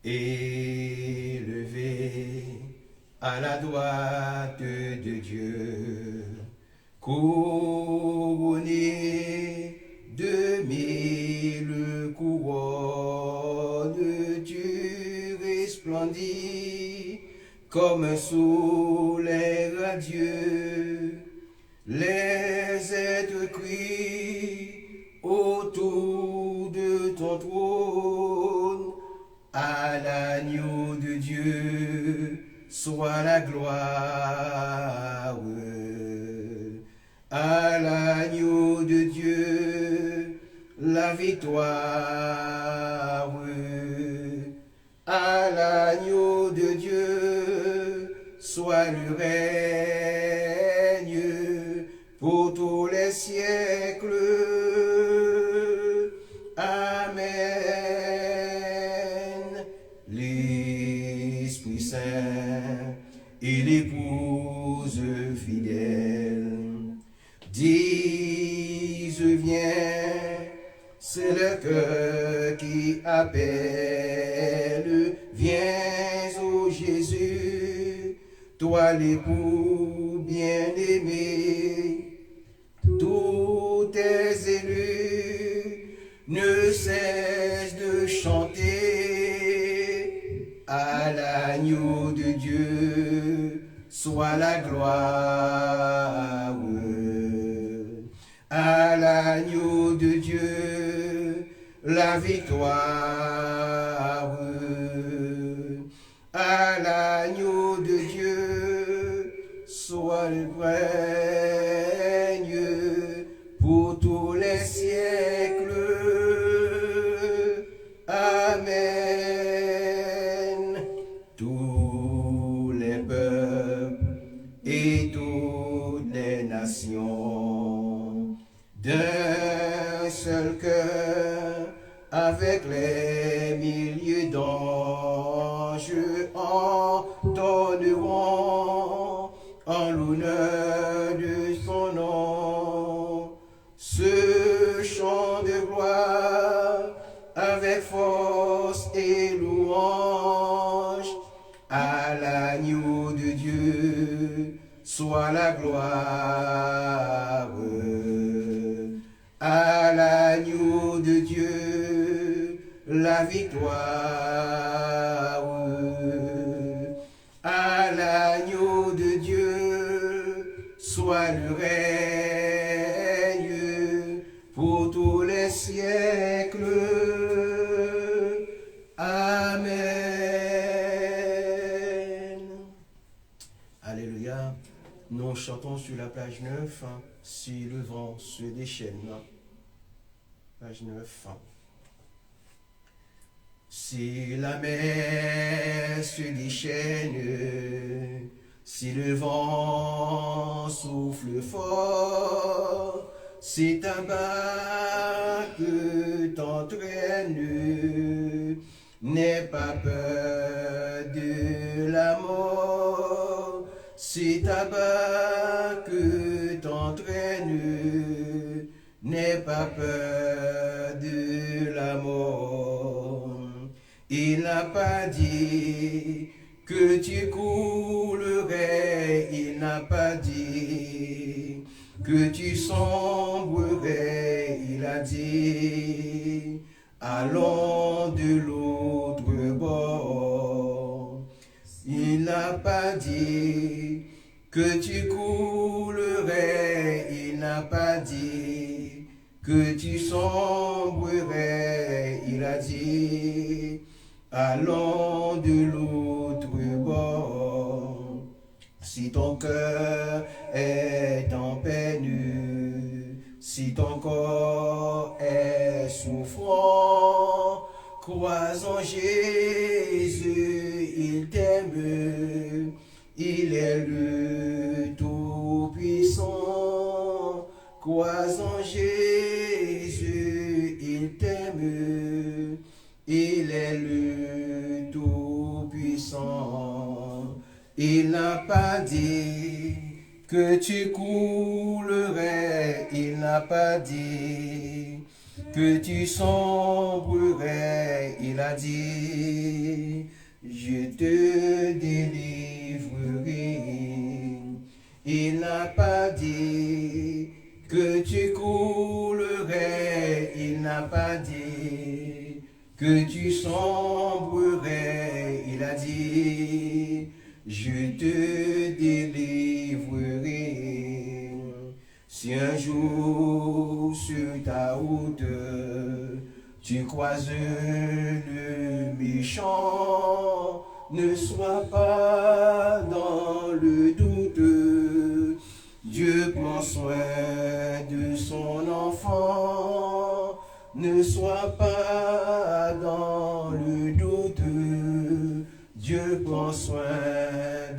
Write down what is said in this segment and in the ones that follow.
élevé à la droite de Dieu, couronné de 1000 couronnes, tu resplendis comme un soleil radieux. Les êtres crient autour de ton trône, à l'agneau de Dieu soit la gloire. À l'agneau de Dieu la victoire. À l'agneau de Dieu soit le règne pour tous les siècles. Amen. L'Esprit Saint et l'épouse fidèle disent viens, c'est le cœur qui appelle. Viens, ô Jésus, toi l'époux bien-aimé, tous tes élus ne cessent de chanter. À l'agneau de Dieu soit la gloire. À l'agneau de Dieu la victoire. À l'agneau de Dieu soit le règne pour tous les siècles. Amen. Tous les peuples et toutes les nations d'un seul cœur, avec les milliers d'anges, entonneront en l'honneur de son nom ce chant de gloire avec force et louange. À l'agneau de Dieu soit la gloire. À l'agneau de Dieu la victoire. À l'agneau de Dieu soit le règne pour tous les siècles. Amen. Alléluia. Nous chantons sur la page 9, si le vent se déchaîne. Page 9. Si la mer se déchaîne, si le vent souffle fort, si ta barque t'entraîne, n'aie pas peur de la mort. Si ta barque t'entraîne, n'aie pas peur de la mort. Il n'a pas dit que tu coulerais, il n'a pas dit que tu sombrerais, il a dit allons de l'autre bord. Il n'a pas dit que tu coulerais, il n'a pas dit que tu sombrerais, il a dit allons de l'autre bord. Si ton cœur est en peine, si ton corps est souffrant, crois en Jésus, il t'aime, il est le Tout-Puissant. Crois en Jésus, il t'aime, il est le Tout-Puissant. Il n'a pas dit que tu coulerais, il n'a pas dit que tu sombrerais, il a dit, je te délivrerai. Il n'a pas dit que tu coulerais, il n'a pas dit que tu sombrerais, il a dit, je te délivrerai. Si un jour sur ta route tu croises le méchant, ne sois pas dans le doute. Dieu prend soin de son enfant, ne sois pas dans le doute. Dieu prend soin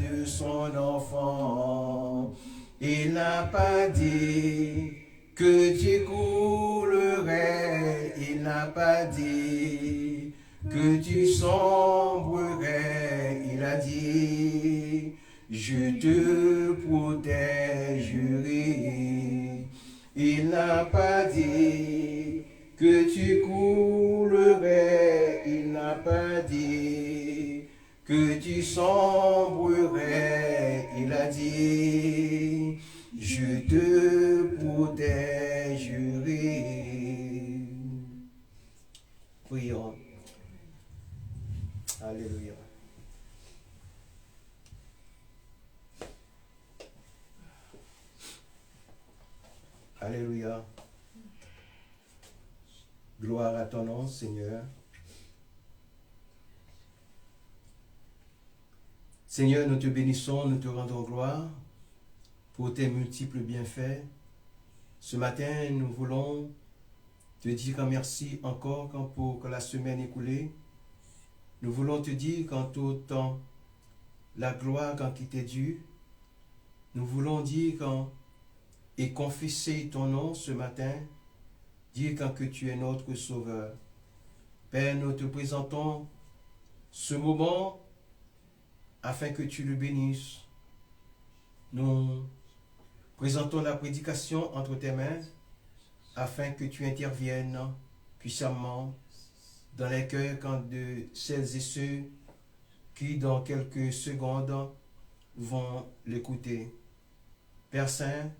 de son enfant. Il n'a pas dit que tu coulerais, il n'a pas dit que tu sombrerais, il a dit, je te protégerai. Il n'a pas dit que tu coulerais, il n'a pas dit que tu sombrerais, il a dit, je te protégerai. Prions. Alléluia. Alléluia. Gloire à ton nom, Seigneur. Seigneur, nous te bénissons, nous te rendons gloire pour tes multiples bienfaits. Ce matin, nous voulons te dire un merci encore pour la semaine écoulée. Nous voulons te dire qu'en tout temps, la gloire qui t'est due. Nous voulons dire et confesser ton nom ce matin, dire que tu es notre Sauveur. Père, nous te présentons ce moment afin que tu le bénisses. Nous présentons la prédication entre tes mains afin que tu interviennes puissamment dans les cœurs de celles et ceux qui, dans quelques secondes, vont l'écouter. Père Saint,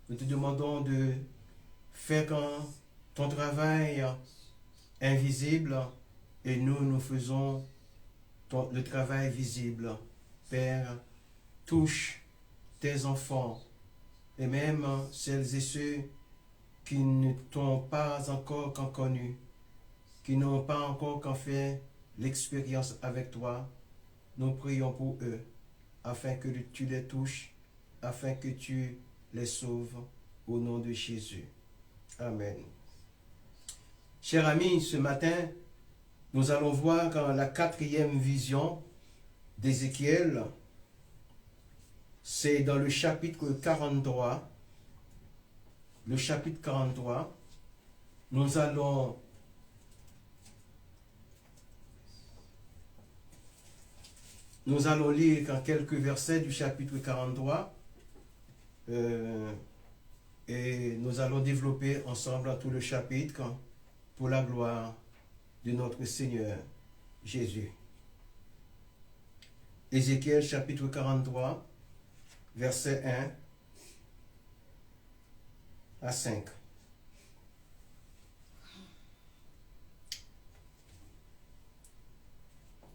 nous te demandons de faire ton travail invisible et nous faisons le travail visible. Père, touche tes enfants et même celles et ceux qui ne t'ont pas encore connu, qui n'ont pas encore fait l'expérience avec toi. Nous prions pour eux afin que tu les touches, afin que tu les sauves au nom de Jésus. Amen. Chers amis, ce matin, nous allons voir la 4e vision d'Ézéchiel. C'est dans le chapitre 43. Le chapitre 43. Nous allons lire quelques versets du chapitre 43. Et nous allons développer ensemble tout le chapitre pour la gloire de notre Seigneur Jésus. Ézéchiel chapitre 43, verset 1 à 5.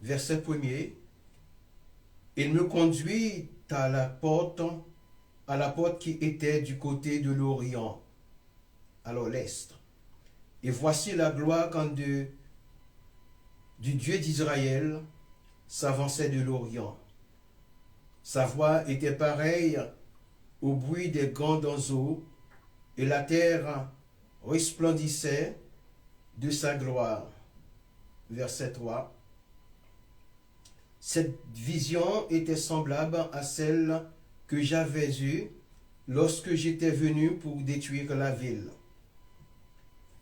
Verset 1er. Il me conduit à la porte qui était du côté de l'Orient, alors l'Est. Et voici la gloire du Dieu d'Israël s'avançait de l'Orient. Sa voix était pareille au bruit des grandes eaux, et la terre resplendissait de sa gloire. Verset 3. Cette vision était semblable à celle que j'avais eue lorsque j'étais venu pour détruire la ville.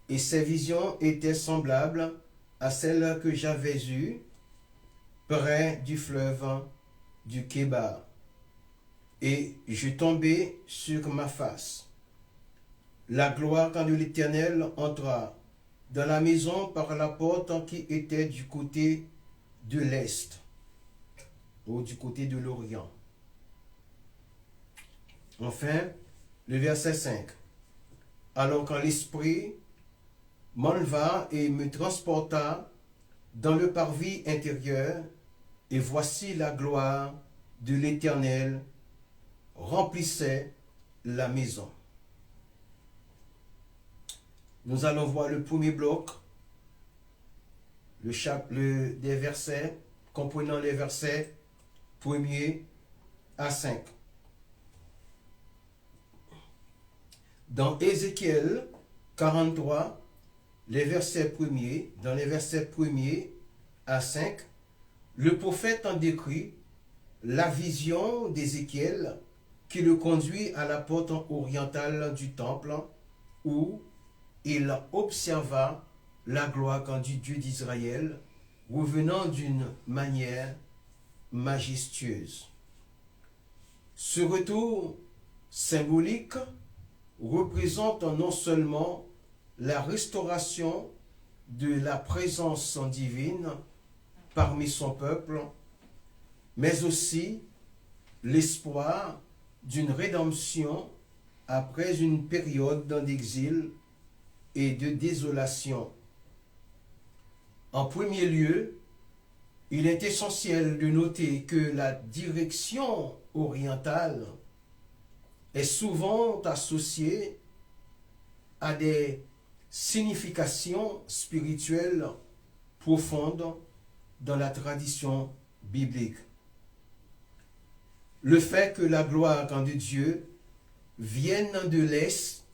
Et ces visions étaient semblables à celles que j'avais eues près du fleuve du Kébar. Et je tombais sur ma face. La gloire de l'Éternel entra dans la maison par la porte qui était du côté de l'Est ou du côté de l'Orient. Enfin, le verset 5. Alors quand l'Esprit m'enleva et me transporta dans le parvis intérieur, et voici la gloire de l'Éternel remplissait la maison. Nous allons voir le premier bloc, des versets, comprenant les versets 1er à 5. Dans Ézéchiel 43, les versets 1er, dans les versets 1er à 5, le prophète en décrit la vision d'Ézéchiel qui le conduit à la porte orientale du temple où il observa la gloire du Dieu d'Israël revenant d'une manière majestueuse. Ce retour symbolique représente non seulement la restauration de la présence divine parmi son peuple, mais aussi l'espoir d'une rédemption après une période d'exil et de désolation. En premier lieu, il est essentiel de noter que la direction orientale est souvent associée à des significations spirituelles profondes dans la tradition biblique. Le fait que la gloire de Dieu vienne de l'Est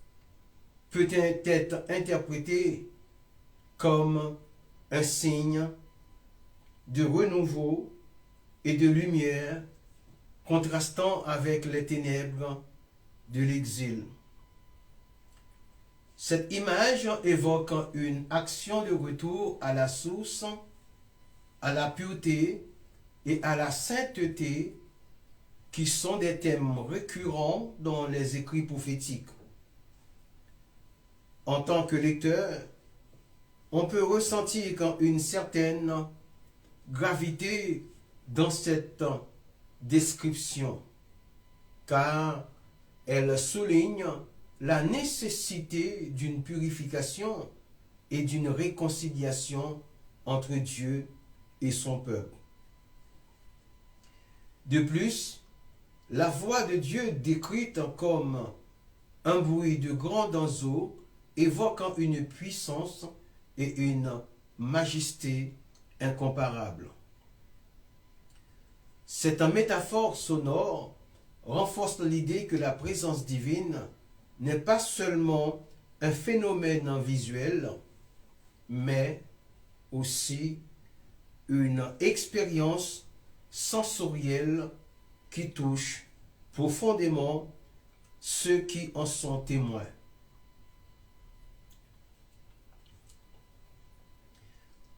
peut être interprété comme un signe de renouveau et de lumière contrastant avec les ténèbres de l'exil. Cette image évoque une action de retour à la source, à la pureté et à la sainteté qui sont des thèmes récurrents dans les écrits prophétiques. En tant que lecteur, on peut ressentir une certaine gravité dans cette description, car elle souligne la nécessité d'une purification et d'une réconciliation entre Dieu et son peuple. De plus, la voix de Dieu décrite comme un bruit de grandes eaux évoquant une puissance et une majesté incomparables. Cette métaphore sonore renforce l'idée que la présence divine n'est pas seulement un phénomène visuel, mais aussi une expérience sensorielle qui touche profondément ceux qui en sont témoins.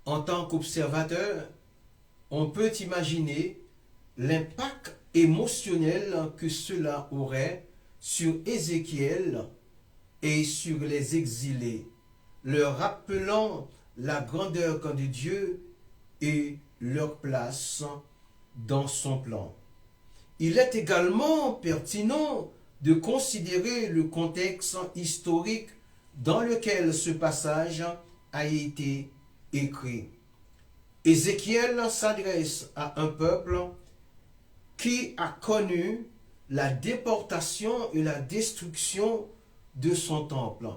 En tant qu'observateur, on peut imaginer l'impact émotionnel que cela aurait sur Ézéchiel et sur les exilés, leur rappelant la grandeur de Dieu et leur place dans son plan. Il est également pertinent de considérer le contexte historique dans lequel ce passage a été écrit. Ézéchiel s'adresse à un peuple qui a connu la déportation et la destruction de son temple.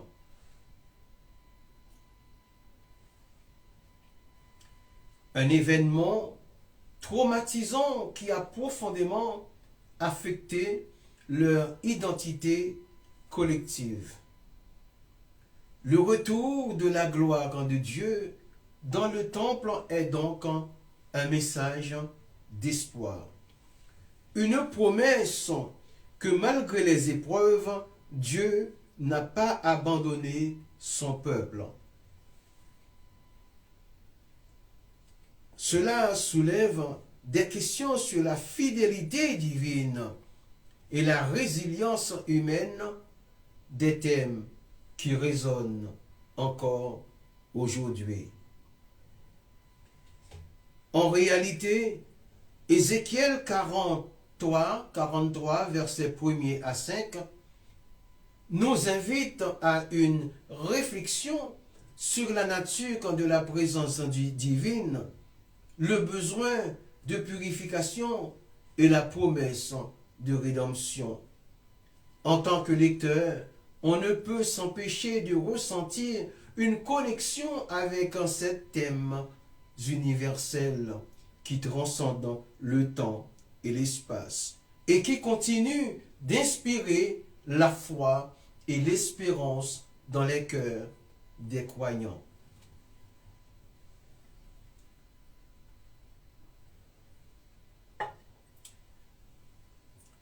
Un événement traumatisant qui a profondément affecté leur identité collective. Le retour de la gloire de Dieu dans le temple est donc un message d'espoir. Une promesse que malgré les épreuves, Dieu n'a pas abandonné son peuple. Cela soulève des questions sur la fidélité divine et la résilience humaine, des thèmes qui résonnent encore aujourd'hui. En réalité, Ézéchiel 43, versets 1er à 5, nous invite à une réflexion sur la nature de la présence divine, le besoin de purification et la promesse de rédemption. En tant que lecteur, on ne peut s'empêcher de ressentir une connexion avec ces thèmes universels qui transcendent le temps et l'espace et qui continuent d'inspirer la foi et l'espérance dans les cœurs des croyants.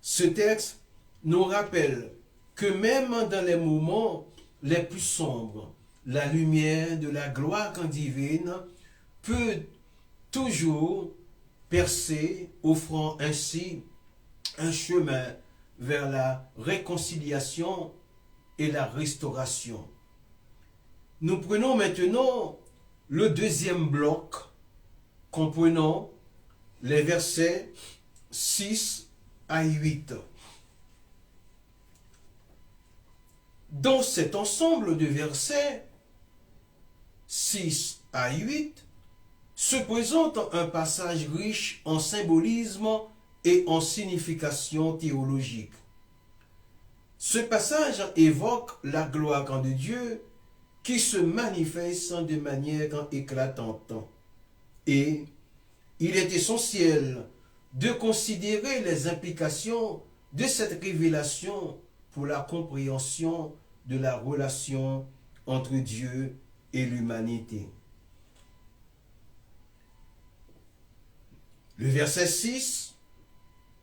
Ce texte nous rappelle que même dans les moments les plus sombres, la lumière de la gloire divine peut toujours percer, offrant ainsi un chemin vers la réconciliation et la restauration. Nous prenons maintenant le deuxième bloc, comprenant les versets 6 à 8. Dans cet ensemble de versets 6 à 8 se présente un passage riche en symbolisme et en signification théologique. Ce passage évoque la gloire de Dieu qui se manifeste de manière éclatante. Et il est essentiel de considérer les implications de cette révélation pour la compréhension de la relation entre Dieu et l'humanité. Le verset 6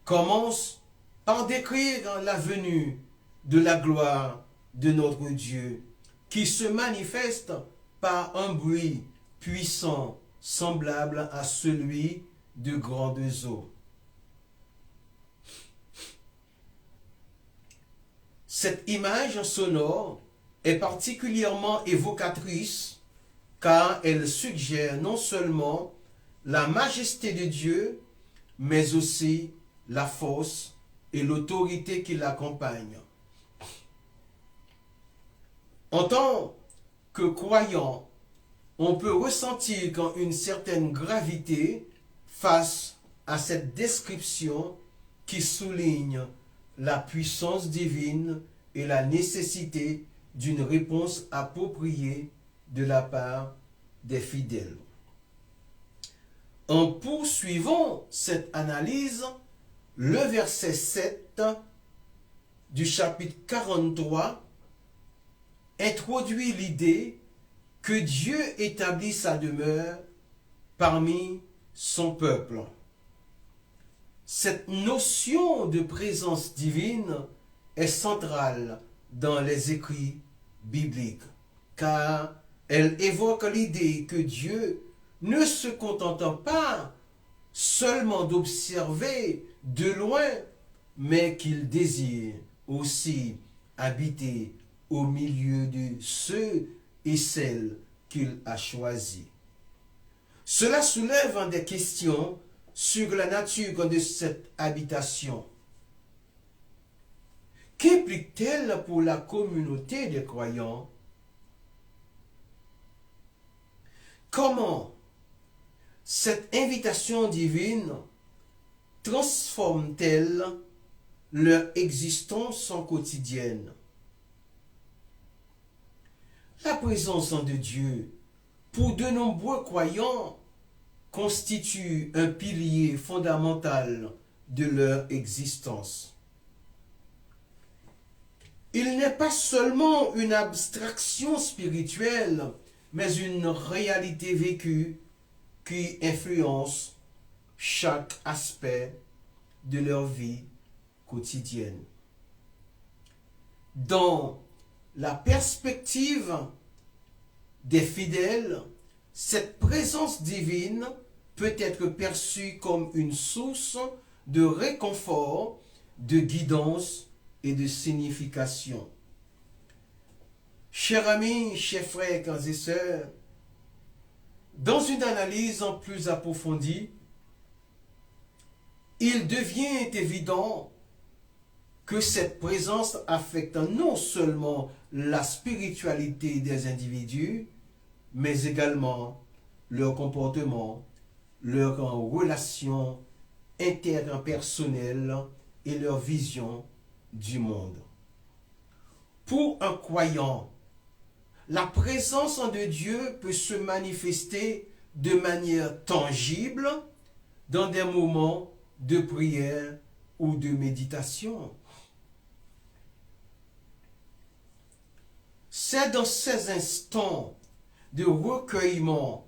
commence par décrire la venue de la gloire de notre Dieu qui se manifeste par un bruit puissant semblable à celui de grandes eaux. Cette image sonore est particulièrement évocatrice car elle suggère non seulement la majesté de Dieu, mais aussi la force et l'autorité qui l'accompagnent. En tant que croyant, on peut ressentir une certaine gravité face à cette description qui souligne la puissance divine et la nécessité d'une réponse appropriée de la part des fidèles. En poursuivant cette analyse, le verset 7 du chapitre 43 introduit l'idée que Dieu établit sa demeure parmi son peuple. Cette notion de présence divine est centrale dans les écrits bibliques, car elle évoque l'idée que Dieu ne se contente pas seulement d'observer de loin, mais qu'il désire aussi habiter au milieu de ceux et celles qu'il a choisis. Cela soulève des questions sur la nature de cette habitation. Qu'implique-t-elle pour la communauté des croyants? Comment cette invitation divine transforme-t-elle leur existence quotidienne? La présence de Dieu, pour de nombreux croyants, constitue un pilier fondamental de leur existence. Il n'est pas seulement une abstraction spirituelle, mais une réalité vécue qui influence chaque aspect de leur vie quotidienne. Dans la perspective des fidèles, cette présence divine peut être perçue comme une source de réconfort, de guidance et de signification. Chers amis, chers frères et sœurs, Dans une analyse en plus approfondie, il devient évident que cette présence affecte non seulement la spiritualité des individus, mais également leur comportement, leurs relations interpersonnelles et leur vision du monde. Pour un croyant, la présence de Dieu peut se manifester de manière tangible dans des moments de prière ou de méditation. C'est dans ces instants de recueillement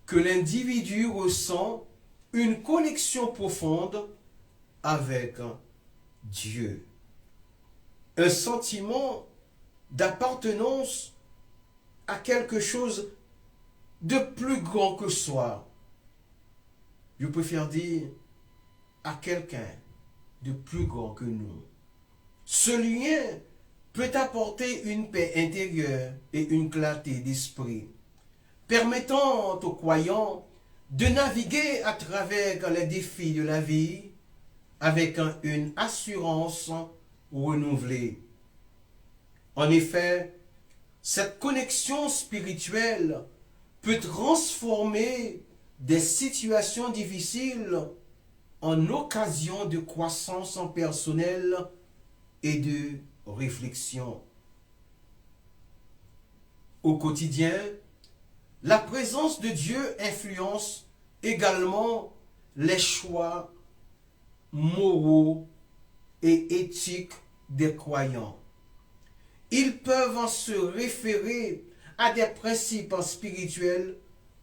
que l'individu ressent une connexion profonde avec Dieu. Un sentiment d'appartenance à quelque chose de plus grand que soi. Je préfère dire à quelqu'un de plus grand que nous. Ce lien peut apporter une paix intérieure et une clarté d'esprit, permettant aux croyants de naviguer à travers les défis de la vie avec une assurance renouvelée. En effet, cette connexion spirituelle peut transformer des situations difficiles en occasion de croissance personnelle et de réflexion. Au quotidien, la présence de Dieu influence également les choix moraux et éthiques des croyants. Ils peuvent se référer à des principes spirituels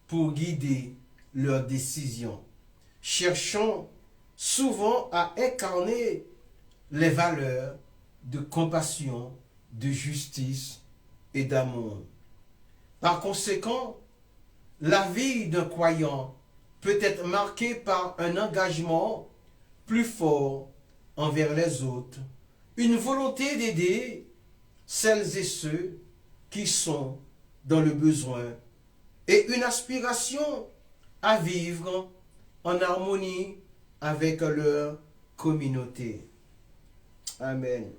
pour guider leurs décisions, cherchant souvent à incarner les valeurs de compassion, de justice et d'amour. Par conséquent, la vie d'un croyant peut être marquée par un engagement plus fort envers les autres, une volonté d'aider celles et ceux qui sont dans le besoin et une aspiration à vivre en harmonie avec leur communauté. Amen.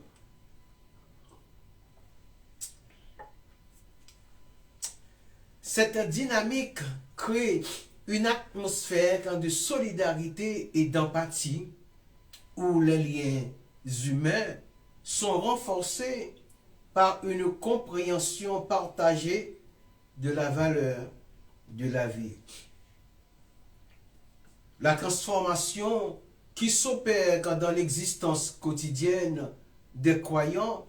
Cette dynamique crée une atmosphère de solidarité et d'empathie où les liens humains sont renforcés par une compréhension partagée de la valeur de la vie. La transformation qui s'opère dans l'existence quotidienne des croyants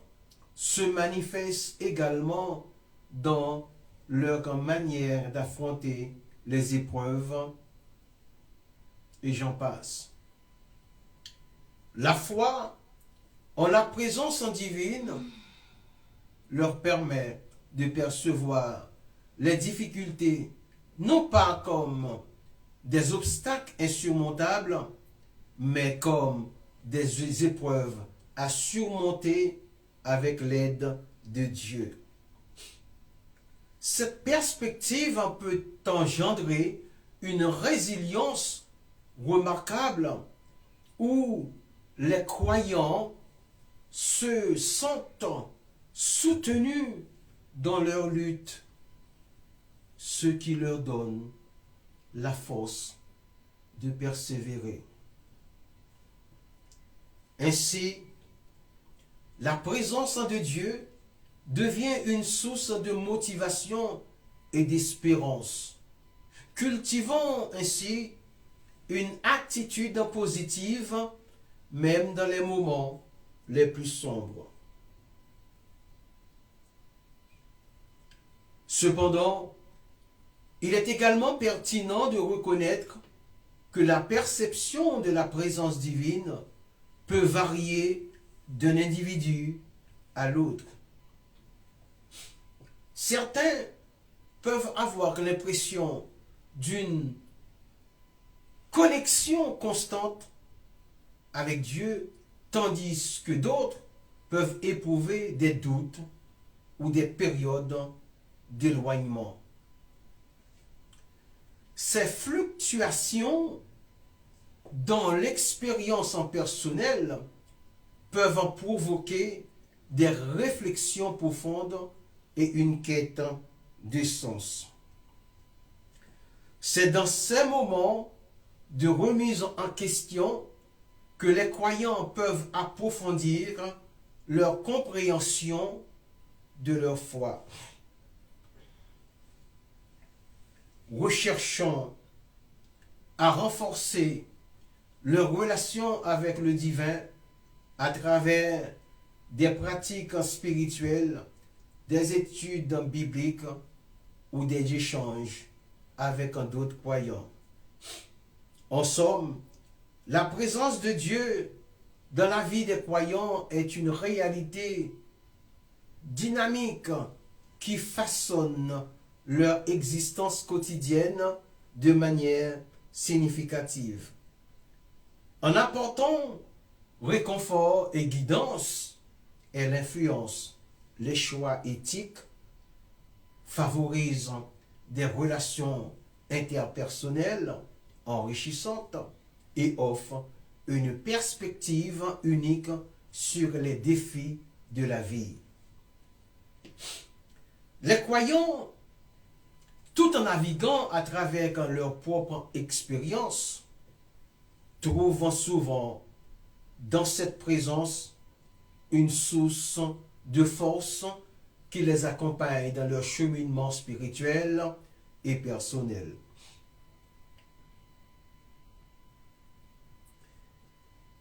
se manifeste également dans leur manière d'affronter les épreuves, et j'en passe. La foi en la présence divine leur permet de percevoir les difficultés non pas comme des obstacles insurmontables, mais comme des épreuves à surmonter avec l'aide de Dieu. Cette perspective peut engendrer une résilience remarquable où les croyants se sentent soutenus dans leur lutte, ce qui leur donne la force de persévérer. Ainsi, la présence de Dieu devient une source de motivation et d'espérance, cultivant ainsi une attitude positive même dans les moments les plus sombres. Cependant, il est également pertinent de reconnaître que la perception de la présence divine peut varier d'un individu à l'autre. Certains peuvent avoir l'impression d'une connexion constante avec Dieu, tandis que d'autres peuvent éprouver des doutes ou des périodes d'éloignement. ces fluctuations dans l'expérience en personnel peuvent provoquer des réflexions profondes et une quête de sens. C'est dans ces moments de remise en question que les croyants peuvent approfondir leur compréhension de leur foi. Recherchant à renforcer leur relation avec le divin à travers des pratiques spirituelles, des études bibliques ou des échanges avec d'autres croyants. En somme, la présence de Dieu dans la vie des croyants est une réalité dynamique qui façonne leur existence quotidienne de manière significative. En apportant réconfort et guidance, elle influence les choix éthiques, favorise des relations interpersonnelles enrichissantes et offre une perspective unique sur les défis de la vie. Les croyants, tout en naviguant à travers leur propre expérience, trouvent souvent dans cette présence une source de force qui les accompagne dans leur cheminement spirituel et personnel.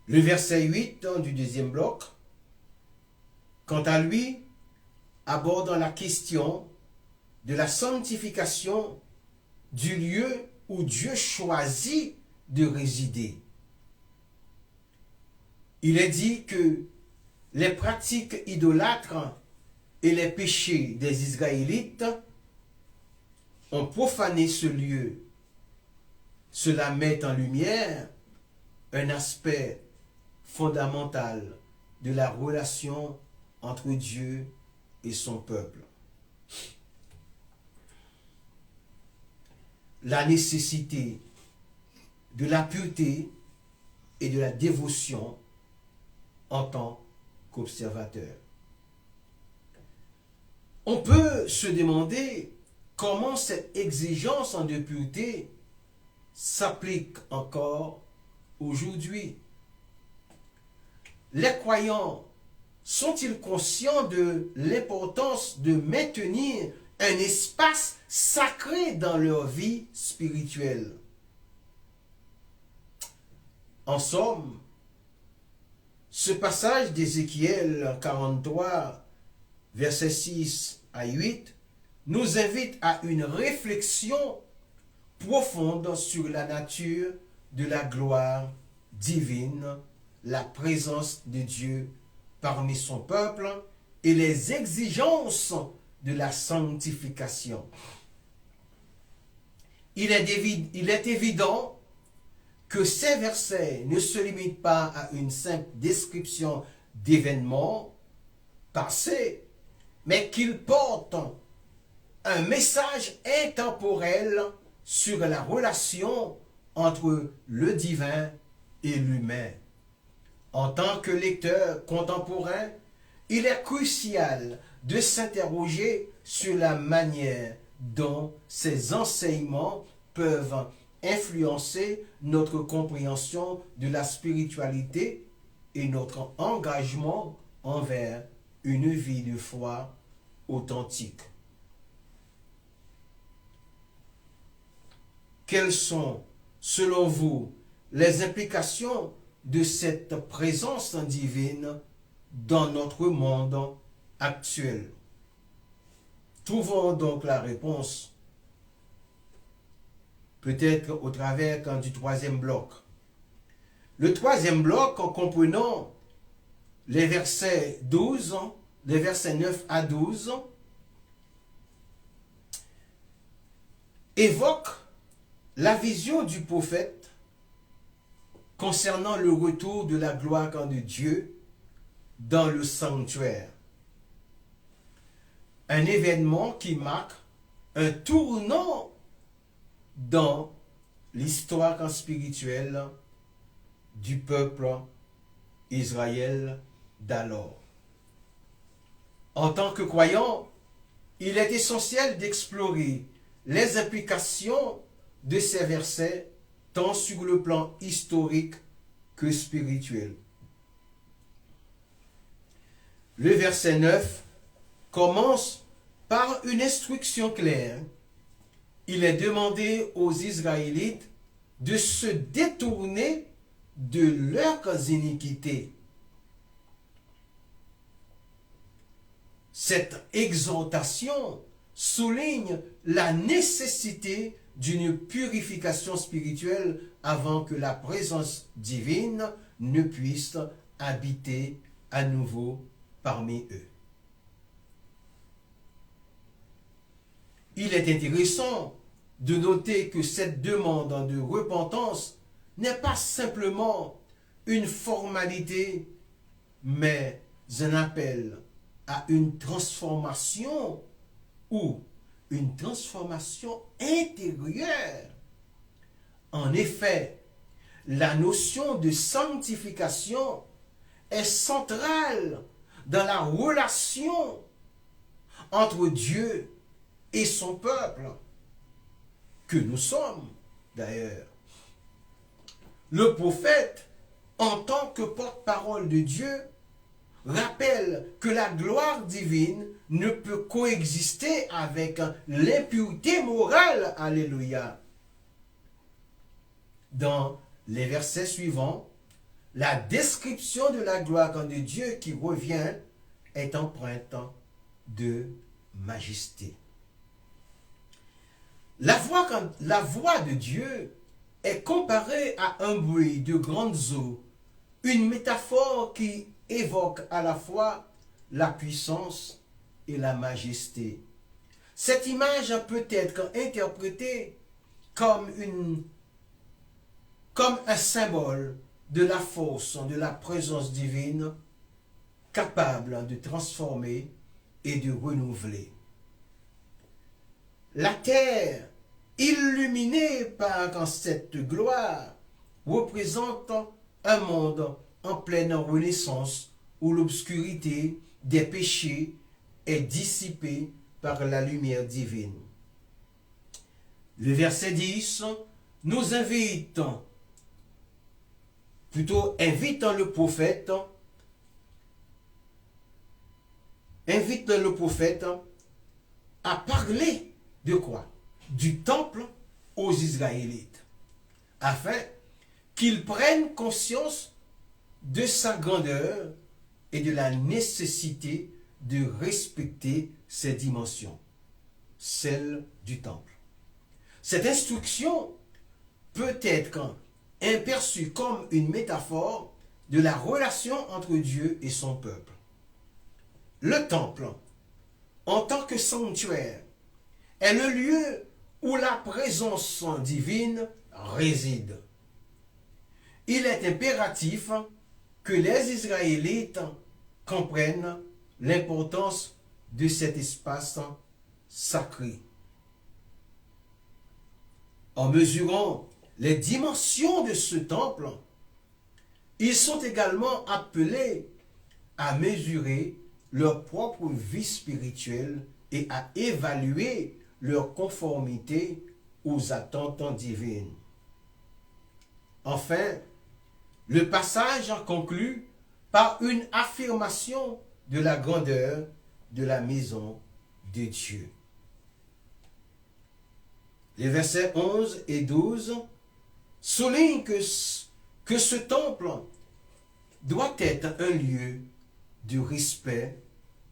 Le verset 8 du deuxième bloc, quant à lui, aborde la question de la sanctification du lieu où Dieu choisit de résider. Il est dit que les pratiques idolâtres et les péchés des Israélites ont profané ce lieu. Cela met en lumière un aspect fondamental de la relation entre Dieu et son peuple. La nécessité de la pureté et de la dévotion en tant qu'observateur. On peut se demander comment cette exigence de pureté s'applique encore aujourd'hui. Les croyants sont-ils conscients de l'importance de maintenir un espace sacré dans leur vie spirituelle? En somme, ce passage d'Ézéchiel 43, versets 6 à 8, nous invite à une réflexion profonde sur la nature de la gloire divine, la présence de Dieu parmi son peuple et les exigences de la sanctification. Il est évident que ces versets ne se limitent pas à une simple description d'événements passés, mais qu'ils portent un message intemporel sur la relation entre le divin et l'humain. En tant que lecteur contemporain, il est crucial de s'interroger sur la manière dont ces enseignements peuvent influencer notre compréhension de la spiritualité et notre engagement envers une vie de foi authentique. Quelles sont, selon vous, les implications de cette présence divine dans notre monde actuel? Trouvons donc la réponse, peut-être au travers du troisième bloc. Le troisième bloc, en comprenant les versets 12, les versets 9 à 12, évoque la vision du prophète concernant le retour de la gloire de Dieu dans le sanctuaire. Un événement qui marque un tournant dans l'histoire spirituelle du peuple Israël d'alors. En tant que croyant, il est essentiel d'explorer les implications de ces versets tant sur le plan historique que spirituel. Le verset 9 commence par une instruction claire. Il est demandé aux Israélites de se détourner de leurs iniquités. Cette exhortation souligne la nécessité d'une purification spirituelle avant que la présence divine ne puisse habiter à nouveau parmi eux. Il est intéressant de noter que cette demande de repentance n'est pas simplement une formalité, mais un appel à une transformation ou une transformation intérieure. En effet, la notion de sanctification est centrale dans la relation entre Dieu et son peuple, que nous sommes d'ailleurs. Le prophète, en tant que porte-parole de Dieu, rappelle que la gloire divine ne peut coexister avec l'impureté morale. Alléluia. Dans les versets suivants, la description de la gloire de Dieu qui revient est empreinte de majesté. La voix de Dieu est comparée à un bruit de grandes eaux, une métaphore qui évoque à la fois la puissance et la majesté. Cette image peut être interprétée comme un symbole de la force, de la présence divine, capable de transformer et de renouveler. La terre, illuminée par cette gloire, représente un monde en pleine renaissance où l'obscurité des péchés est dissipée par la lumière divine. Le verset 10 nous invite le prophète à parler de quoi? Du temple aux Israélites, afin qu'ils prennent conscience de sa grandeur et de la nécessité de respecter ses dimensions, celle du temple. Cette instruction peut être aperçue comme une métaphore de la relation entre Dieu et son peuple. Le temple, en tant que sanctuaire, est le lieu où la présence divine réside. Il est impératif que les Israélites comprennent l'importance de cet espace sacré. En mesurant les dimensions de ce temple, ils sont également appelés à mesurer leur propre vie spirituelle et à évaluer leur conformité aux attentes divines. Enfin, le passage conclut par une affirmation de la grandeur de la maison de Dieu. Les versets 11 et 12 soulignent que ce temple doit être un lieu de respect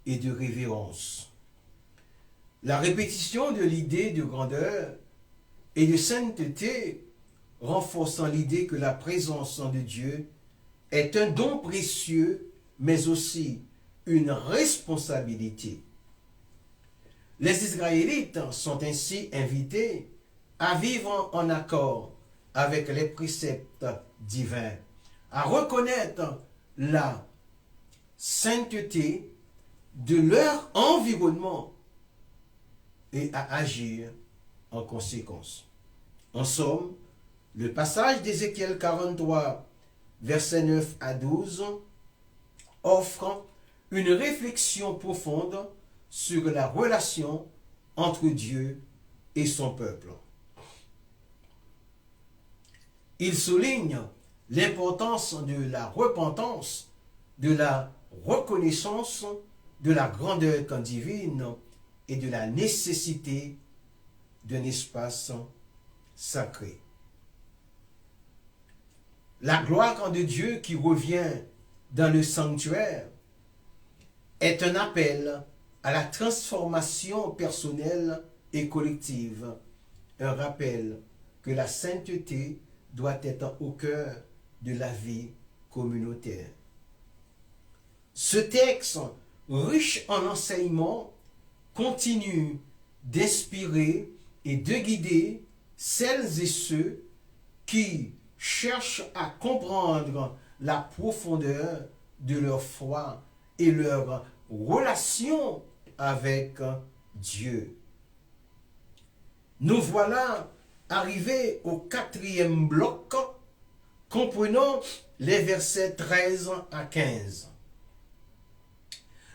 et de révérence. La répétition de l'idée de grandeur et de sainteté renforçant l'idée que la présence de Dieu est un don précieux, mais aussi une responsabilité. Les Israélites sont ainsi invités à vivre en accord avec les préceptes divins, à reconnaître la sainteté de leur environnement et à agir en conséquence. En somme, Le passage d'Ézéchiel 43, versets 9 à 12, offre une réflexion profonde sur la relation entre Dieu et son peuple. Il souligne l'importance de la repentance, de la reconnaissance de la grandeur divine et de la nécessité d'un espace sacré. La gloire de Dieu qui revient dans le sanctuaire est un appel à la transformation personnelle et collective, un rappel que la sainteté doit être au cœur de la vie communautaire. Ce texte, riche en enseignements, continue d'inspirer et de guider celles et ceux qui cherchent à comprendre la profondeur de leur foi et leur relation avec Dieu. Nous voilà arrivés au 4e bloc, comprenant les versets 13 à 15.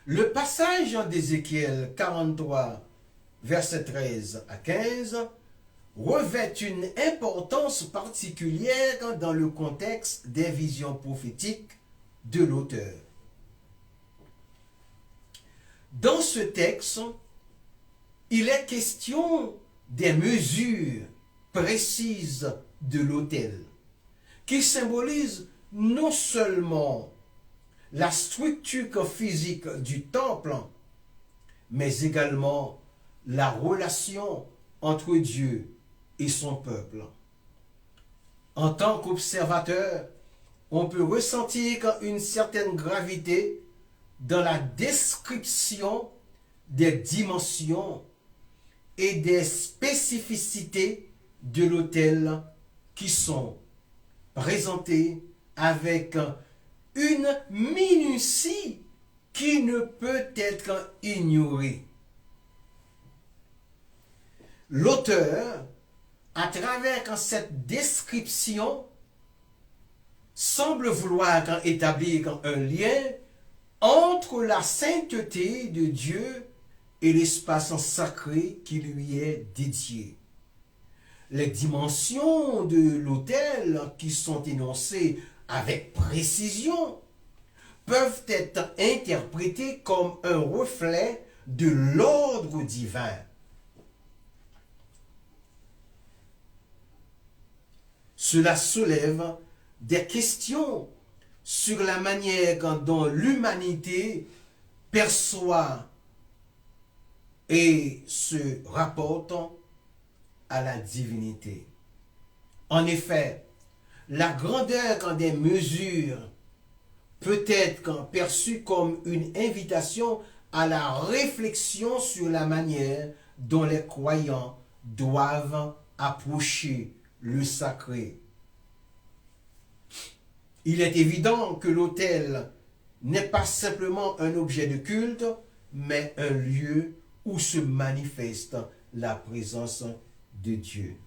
Le passage d'Ézéchiel 43, versets 13 à 15, revêt une importance particulière dans le contexte des visions prophétiques de l'auteur. Dans ce texte, il est question des mesures précises de l'autel, qui symbolisent non seulement la structure physique du temple, mais également la relation entre Dieu et son peuple. En tant qu'observateur, on peut ressentir une certaine gravité dans la description des dimensions et des spécificités de l'autel qui sont présentées avec une minutie qui ne peut être ignorée. L'auteur, à travers cette description, semble vouloir établir un lien entre la sainteté de Dieu et l'espace sacré qui lui est dédié. Les dimensions de l'autel qui sont énoncées avec précision peuvent être interprétées comme un reflet de l'ordre divin. Cela soulève des questions sur la manière dont l'humanité perçoit et se rapporte à la divinité. En effet, la grandeur des mesures peut être perçue comme une invitation à la réflexion sur la manière dont les croyants doivent approcher le sacré. Il est évident que l'autel n'est pas simplement un objet de culte, mais un lieu où se manifeste la présence de Dieu.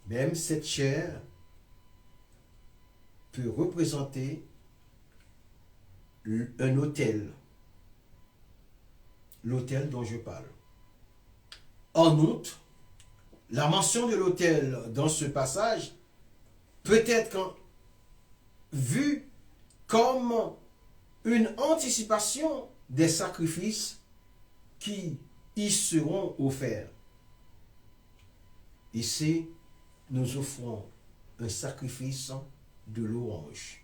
Même cette chair peut représenter un autel, l'autel dont je parle. En outre, la mention de l'autel dans ce passage peut être vue comme une anticipation des sacrifices qui y seront offerts. Ici, nous offrons un sacrifice de louange.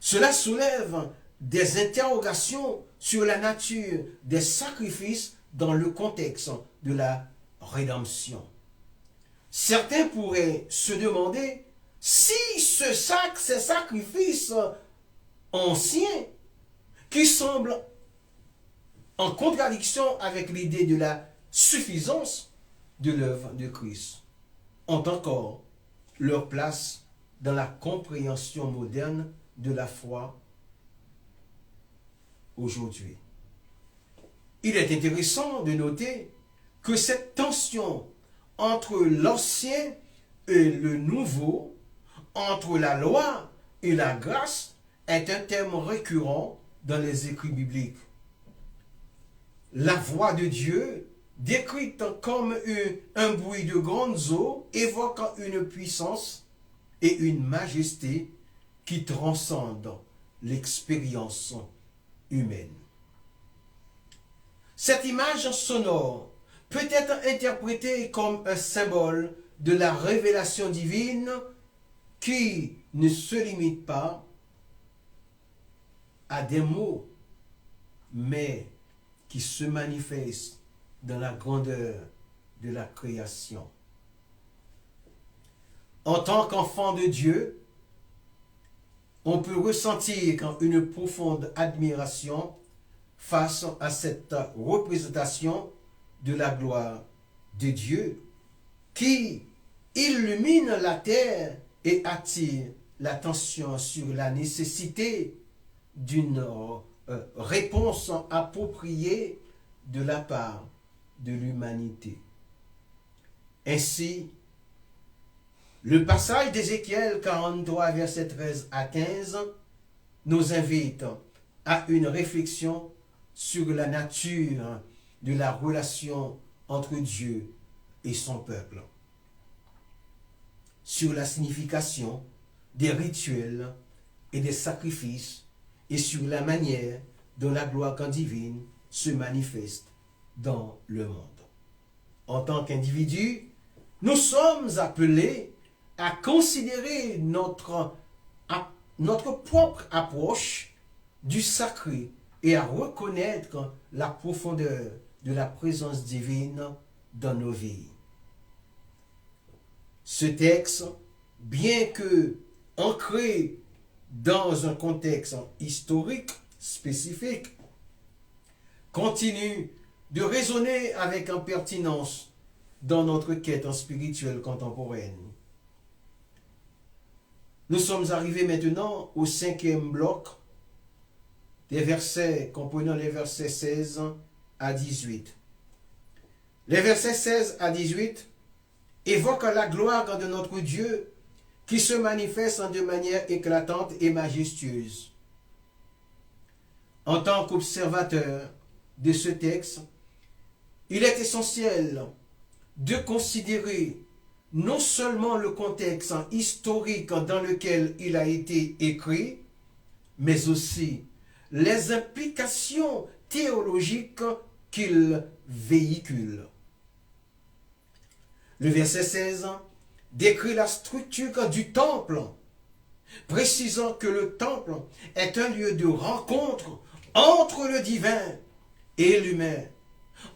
Cela soulève des interrogations sur la nature des sacrifices dans le contexte de la rédemption. Certains pourraient se demander si ces sacrifices anciens qui semblent en contradiction avec l'idée de la suffisance de l'œuvre de Christ ont encore leur place dans la compréhension moderne de la foi aujourd'hui. Il est intéressant de noter que cette tension entre l'ancien et le nouveau, entre la loi et la grâce, est un thème récurrent dans les écrits bibliques. La voix de Dieu, décrite comme un bruit de grandes eaux, évoque une puissance et une majesté qui transcendent l'expérience humaine. Cette image sonore peut être interprétée comme un symbole de la révélation divine qui ne se limite pas à des mots, mais qui se manifeste dans la grandeur de la création. En tant qu'enfant de Dieu, on peut ressentir une profonde admiration face à cette représentation de la gloire de Dieu qui illumine la terre et attire l'attention sur la nécessité d'une réponse appropriée de la part de l'humanité. Ainsi, le passage d'Ézéchiel 43, versets 13 à 15, nous invite à une réflexion sur la nature de la relation entre Dieu et son peuple, sur la signification des rituels et des sacrifices et sur la manière dont la gloire divine se manifeste dans le monde. En tant qu'individus, nous sommes appelés à considérer notre propre approche du sacré et à reconnaître la profondeur de la présence divine dans nos vies. Ce texte, bien que ancré dans un contexte historique spécifique, continue de résonner avec pertinence dans notre quête spirituelle contemporaine. Nous sommes arrivés maintenant au 5e bloc des versets comprenant les versets 16 à 18. Les versets 16 à 18 évoquent la gloire de notre Dieu qui se manifeste de manière éclatante et majestueuse. En tant qu'observateur de ce texte, il est essentiel de considérer non seulement le contexte historique dans lequel il a été écrit, mais aussi les implications théologiques qu'il véhicule. Le verset 16 décrit la structure du temple, précisant que le temple est un lieu de rencontre entre le divin et l'humain,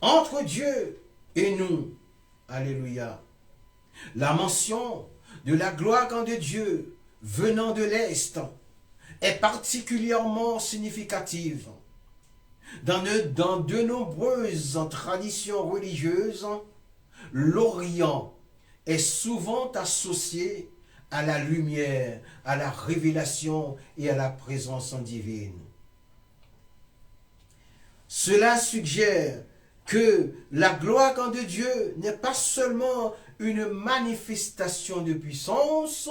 entre Dieu et nous. Alléluia. La mention de la gloire de Dieu venant de l'Est est particulièrement significative. Dans de nombreuses traditions religieuses, l'Orient est souvent associé à la lumière, à la révélation et à la présence divine. Cela suggère que la gloire de Dieu n'est pas seulement une manifestation de puissance,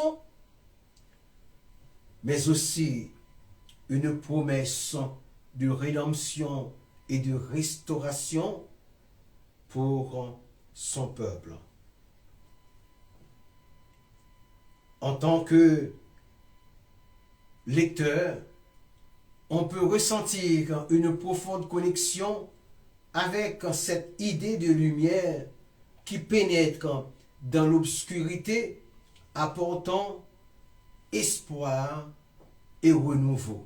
mais aussi une promesse de rédemption et de restauration pour son peuple. En tant que lecteur, on peut ressentir une profonde connexion avec cette idée de lumière qui pénètre dans l'obscurité, apportant espoir et renouveau.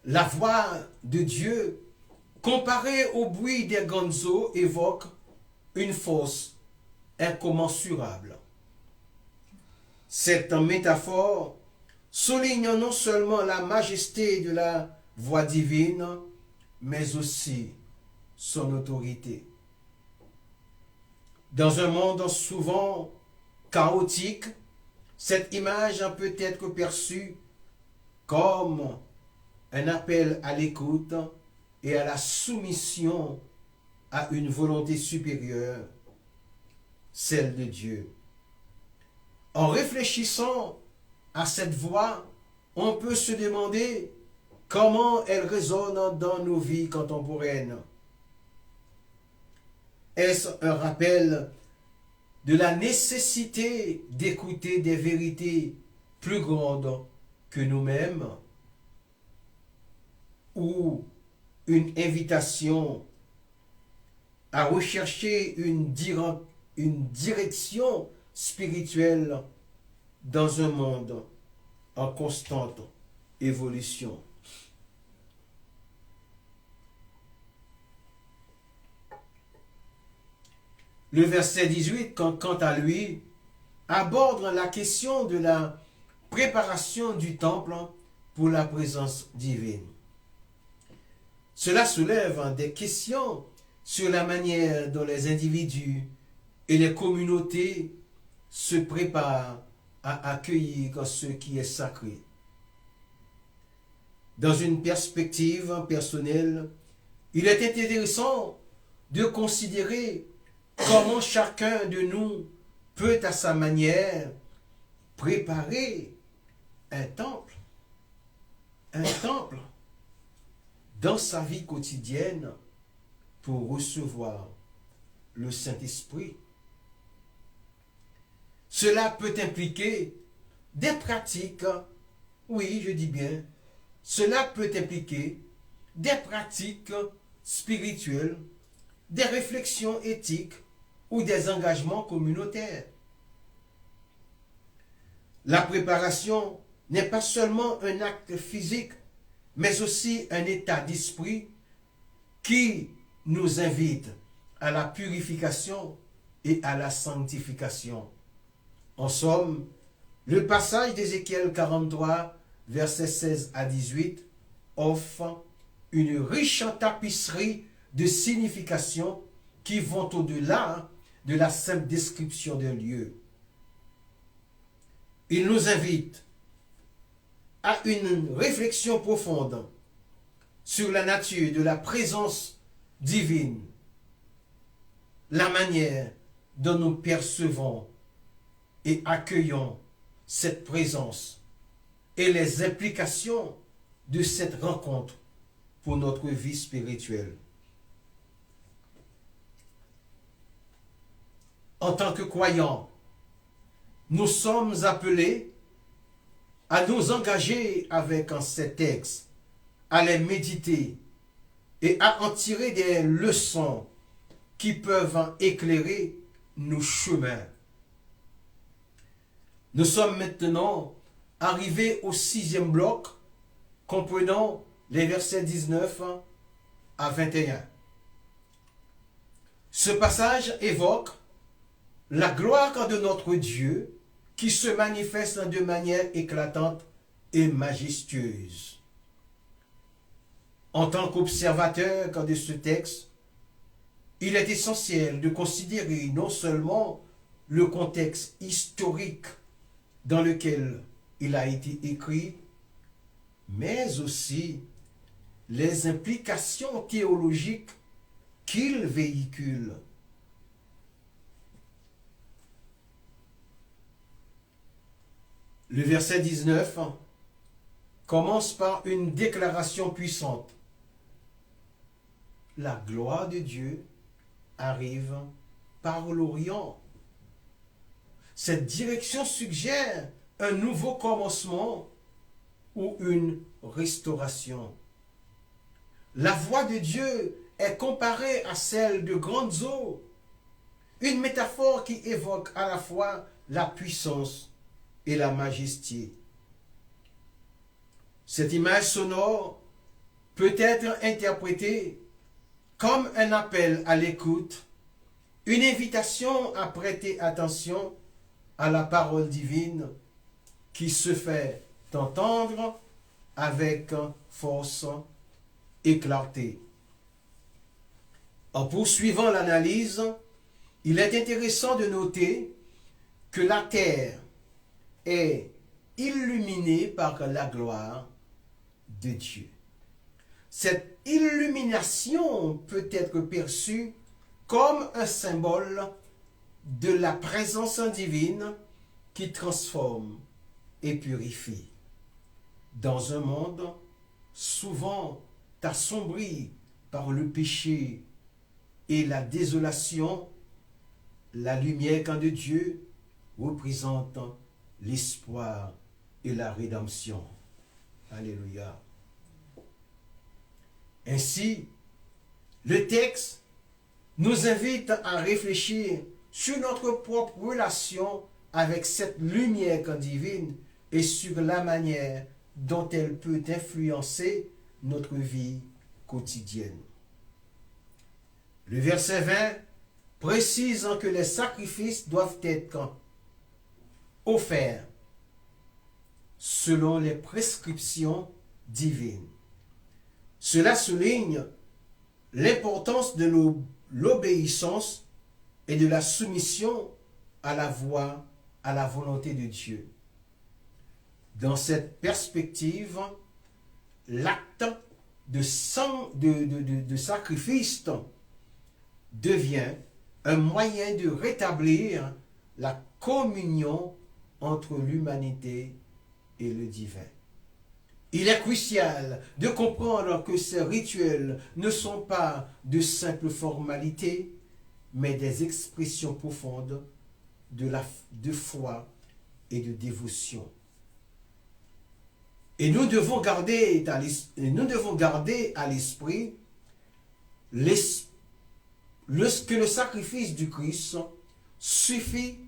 La voix de Dieu, comparée au bruit des grandes eaux, évoque une force incommensurable. Cette métaphore souligne non seulement la majesté de la voix divine, mais aussi son autorité. Dans un monde souvent chaotique, cette image peut être perçue comme un appel à l'écoute et à la soumission à une volonté supérieure celle de Dieu. En réfléchissant à cette voix, on peut se demander comment elle résonne dans nos vies contemporaines. Est-ce un rappel de la nécessité d'écouter des vérités plus grandes que nous-mêmes, ou une invitation à rechercher une direction spirituelle dans un monde en constante évolution? Le verset 18, quant à lui, aborde la question de la préparation du temple pour la présence divine. Cela soulève des questions sur la manière dont les individus et les communautés se préparent à accueillir ce qui est sacré. Dans une perspective personnelle, il est intéressant de considérer comment chacun de nous peut à sa manière préparer un temple dans sa vie quotidienne pour recevoir le Saint-Esprit. Cela peut impliquer des pratiques, oui, je dis bien, cela peut impliquer des pratiques spirituelles, des réflexions éthiques ou des engagements communautaires. La préparation n'est pas seulement un acte physique, mais aussi un état d'esprit qui nous invite à la purification et à la sanctification. En somme, le passage d'Ézéchiel 43, versets 16 à 18, offre une riche tapisserie de significations qui vont au-delà de la simple description d'un lieu. Il nous invite à une réflexion profonde sur la nature de la présence divine, la manière dont nous percevons et accueillons cette présence et les implications de cette rencontre pour notre vie spirituelle. En tant que croyants, nous sommes appelés à nous engager avec ces textes, à les méditer et à en tirer des leçons qui peuvent éclairer nos chemins. Nous sommes maintenant arrivés au 6e bloc, comprenant les versets 19 à 21. Ce passage évoque la gloire de notre Dieu qui se manifeste de manière éclatante et majestueuse. En tant qu'observateur de ce texte, il est essentiel de considérer non seulement le contexte historique dans lequel il a été écrit, mais aussi les implications théologiques qu'il véhicule. Le verset 19 commence par une déclaration puissante. La gloire de Dieu arrive par l'Orient. Cette direction suggère un nouveau commencement ou une restauration. La voix de Dieu est comparée à celle de grandes eaux, une métaphore qui évoque à la fois la puissance et la majesté. Cette image sonore peut être interprétée comme un appel à l'écoute, une invitation à prêter attention à la parole divine qui se fait entendre avec force et clarté. En poursuivant l'analyse, il est intéressant de noter que la terre est illuminée par la gloire de Dieu. Cette illumination peut être perçue comme un symbole de la présence divine qui transforme et purifie. Dans un monde souvent assombri par le péché et la désolation, la lumière quand de Dieu représente l'espoir et la rédemption. Alléluia. Ainsi, le texte nous invite à réfléchir sur notre propre relation avec cette lumière divine et sur la manière dont elle peut influencer notre vie quotidienne. Le verset 20 précise que les sacrifices doivent être offerts selon les prescriptions divines. Cela souligne l'importance de l'obéissance et de la soumission à la voix, à la volonté de Dieu. Dans cette perspective, l'acte de sacrifice devient un moyen de rétablir la communion entre l'humanité et le divin. Il est crucial de comprendre que ces rituels ne sont pas de simples formalités, mais des expressions profondes de foi et de dévotion. Et nous devons garder à l'esprit que le sacrifice du Christ suffit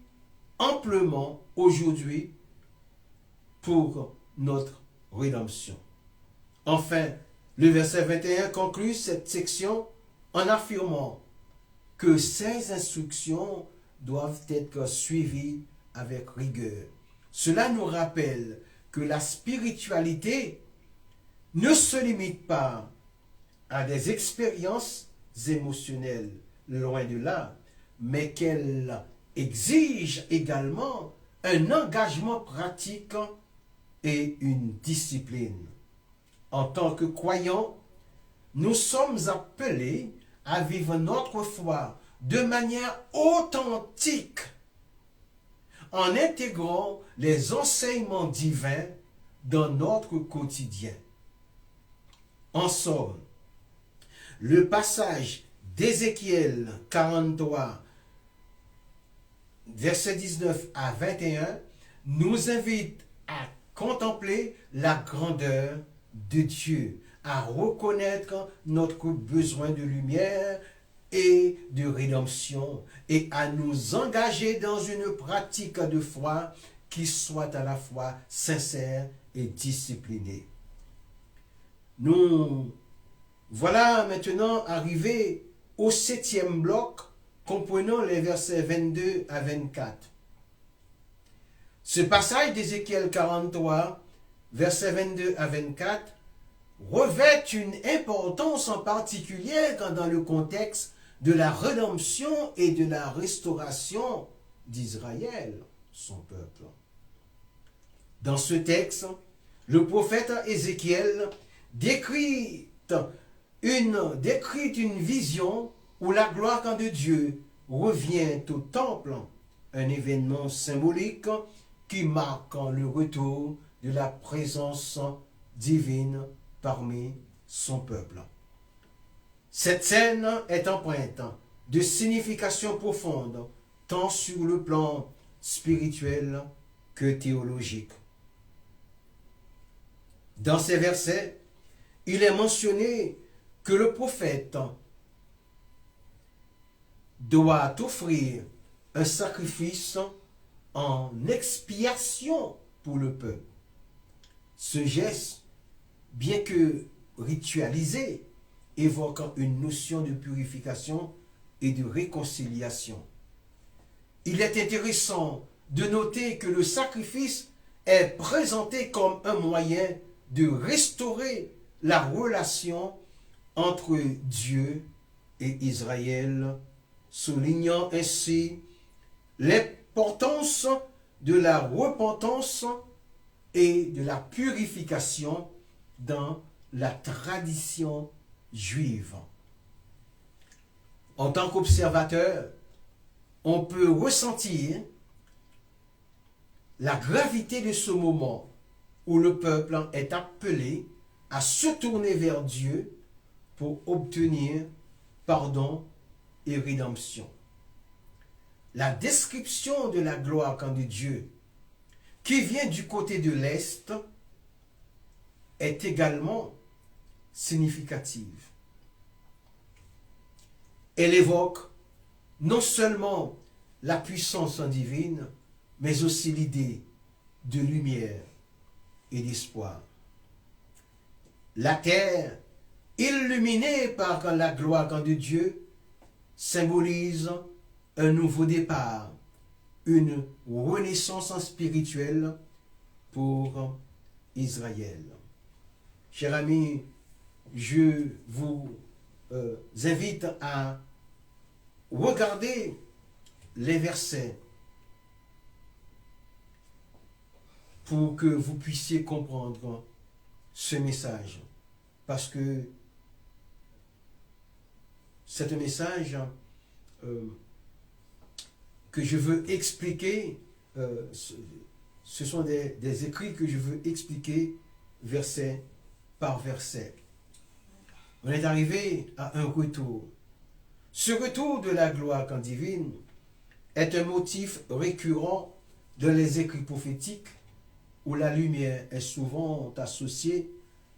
amplement aujourd'hui pour notre rédemption. Enfin, le verset 21 conclut cette section en affirmant que ces instructions doivent être suivies avec rigueur. Cela nous rappelle que la spiritualité ne se limite pas à des expériences émotionnelles, loin de là, mais qu'elle exige également un engagement pratique et une discipline. En tant que croyants, nous sommes appelés à vivre notre foi de manière authentique, en intégrant les enseignements divins dans notre quotidien. En somme, le passage d'Ézéchiel 43, versets 19 à 21, nous invite à contempler la grandeur de Dieu, à reconnaître notre besoin de lumière et de rédemption, et à nous engager dans une pratique de foi qui soit à la fois sincère et disciplinée. Nous voilà maintenant arrivés au 7e bloc, comprenant les versets 22 à 24. Ce passage d'Ézéchiel 43, versets 22 à 24, revêt une importance en particulier dans le contexte de la rédemption et de la restauration d'Israël, son peuple. Dans ce texte, le prophète Ézéchiel décrit une vision où la gloire de Dieu revient au temple, un événement symbolique qui marque le retour de la présence divine parmi son peuple. Cette scène est empreinte de signification profonde, tant sur le plan spirituel que théologique. Dans ces versets, il est mentionné que le prophète doit offrir un sacrifice en expiation pour le peuple. Ce geste, bien que ritualisé, évoque une notion de purification et de réconciliation. Il est intéressant de noter que le sacrifice est présenté comme un moyen de restaurer la relation entre Dieu et Israël, soulignant ainsi l'importance de la repentance et de la purification dans la tradition juive. En tant qu'observateur, on peut ressentir la gravité de ce moment où le peuple est appelé à se tourner vers Dieu pour obtenir pardon et rédemption. La description de la gloire de Dieu qui vient du côté de l'Est est également significative. Elle évoque non seulement la puissance divine, mais aussi l'idée de lumière et d'espoir. La terre, illuminée par la gloire de Dieu, symbolise un nouveau départ, une renaissance spirituelle pour Israël. Chers amis, je vous invite à regarder les versets pour que vous puissiez comprendre ce message. Parce que c'est un message que je veux expliquer, ce sont des écrits que je veux expliquer verset par verset. On est arrivé à un retour. Ce retour de la gloire divine est un motif récurrent dans les écrits prophétiques où la lumière est souvent associée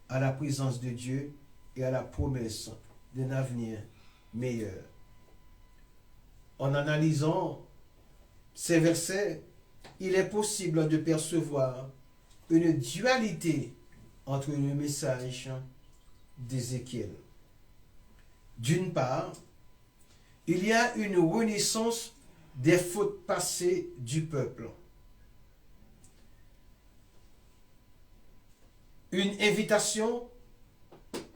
à la présence de Dieu et à la promesse d'un avenir meilleur. En analysant ces versets, il est possible de percevoir une dualité entre le message d'Ézéchiel. D'une part, il y a une renaissance des fautes passées du peuple. Une invitation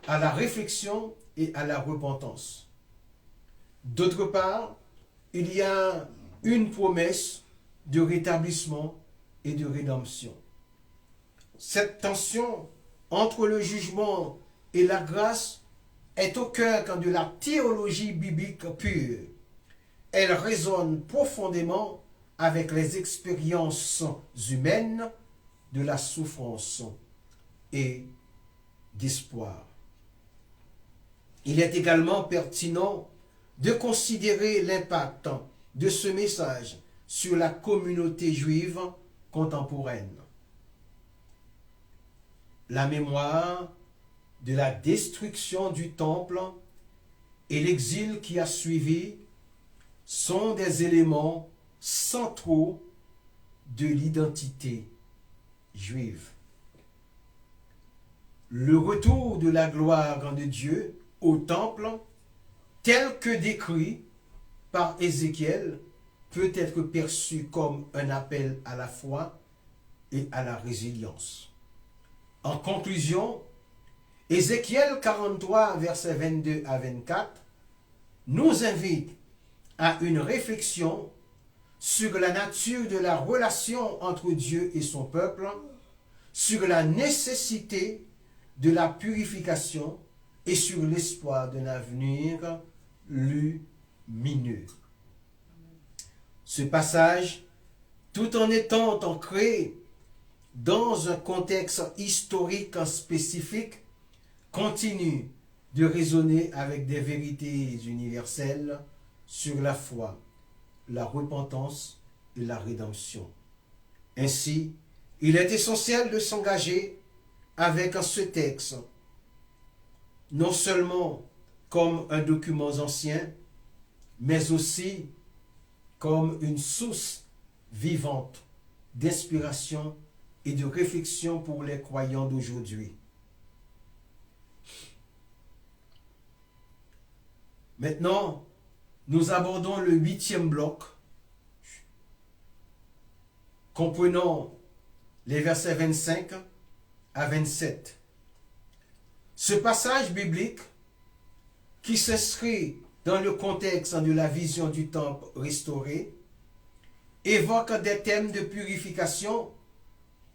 à la réflexion et à la repentance. D'autre part, il y a une promesse de rétablissement et de rédemption. Cette tension entre le jugement et la grâce est au cœur de la théologie biblique pure. Elle résonne profondément avec les expériences humaines de la souffrance et d'espoir. Il est également pertinent de considérer l'impact de ce message sur la communauté juive contemporaine. La mémoire de la destruction du temple et l'exil qui a suivi sont des éléments centraux de l'identité juive. Le retour de la gloire de Dieu au temple, tel que décrit par Ézéchiel, peut être perçu comme un appel à la foi et à la résilience. En conclusion, Ézéchiel 43, versets 22 à 24, nous invite à une réflexion sur la nature de la relation entre Dieu et son peuple, sur la nécessité de la purification et sur l'espoir d'un avenir lumineux. Ce passage, tout en étant ancré dans un contexte historique spécifique, continue de résonner avec des vérités universelles sur la foi, la repentance et la rédemption. Ainsi, il est essentiel de s'engager avec ce texte, non seulement comme un document ancien, mais aussi comme une source vivante d'inspiration et de réflexion pour les croyants d'aujourd'hui. Maintenant, nous abordons le 8e bloc, comprenant les versets 25 à 27. Ce passage biblique, qui s'inscrit dans le contexte de la vision du temple restauré, évoque des thèmes de purification,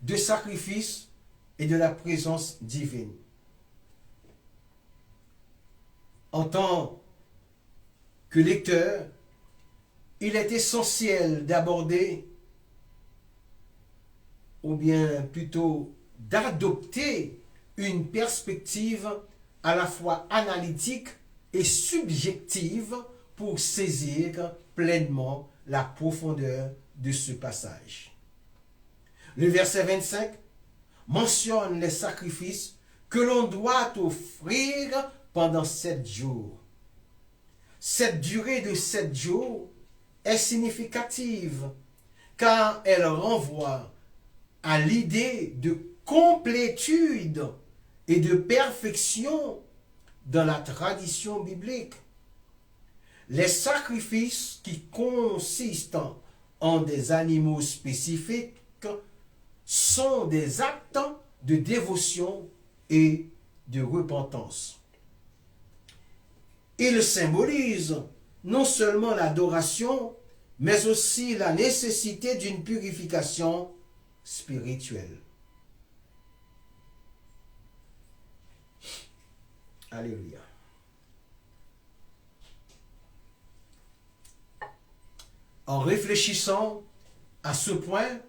de sacrifice et de la présence divine. En tant que lecteur, il est essentiel d'aborder, ou bien plutôt d'adopter une perspective à la fois analytique et subjective pour saisir pleinement la profondeur de ce passage. Le verset 25 mentionne les sacrifices que l'on doit offrir pendant 7 jours. Cette durée de 7 jours est significative car elle renvoie à l'idée de complétude et de perfection dans la tradition biblique. Les sacrifices qui consistent en des animaux spécifiques sont des actes de dévotion et de repentance. Ils symbolisent non seulement l'adoration, mais aussi la nécessité d'une purification spirituelle. Alléluia. En réfléchissant à ce point,